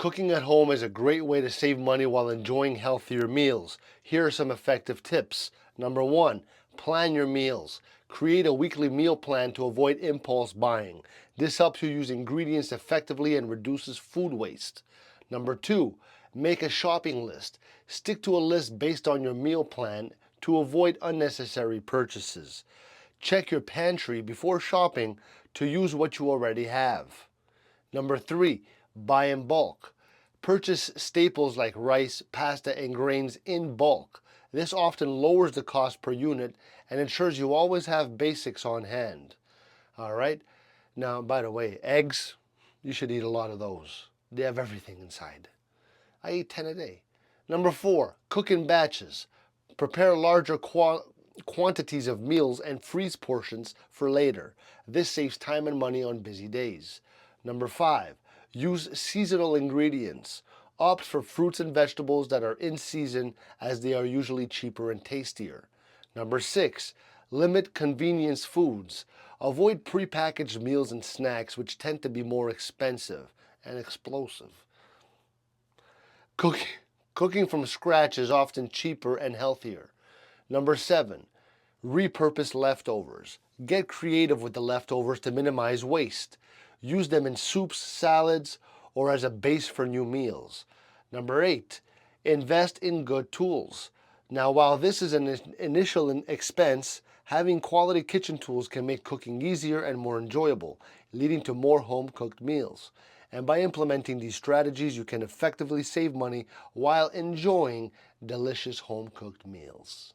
Cooking at home is a great way to save money while enjoying healthier meals. Here are some effective tips. Number one, plan your meals. Create a weekly meal plan to avoid impulse buying. This helps you use ingredients effectively and reduces food waste. Number two, make a shopping list. Stick to a list based on your meal plan to avoid unnecessary purchases. Check your pantry before shopping to use what you already have. Number three, buy in bulk. Purchase staples like rice, pasta, and grains in bulk. This often lowers the cost per unit and ensures you always have basics on hand. All right? Now, by the way, eggs, you should eat a lot of those. They have everything inside. I eat 10 a day. Number four, cook in batches. Prepare larger quantities of meals and freeze portions for later. This saves time and money on busy days. Number five, use seasonal ingredients. Opt for fruits and vegetables that are in season as they are usually cheaper and tastier. Number six, limit convenience foods. Avoid prepackaged meals and snacks which tend to be more expensive and explosive. Cooking from scratch is often cheaper and healthier. Number seven, repurpose leftovers. Get creative with the leftovers to minimize waste. Use them in soups, salads, or as a base for new meals. Number eight, invest in good tools. Now, while this is an initial expense, having quality kitchen tools can make cooking easier and more enjoyable, leading to more home-cooked meals. And by implementing these strategies, you can effectively save money while enjoying delicious home-cooked meals.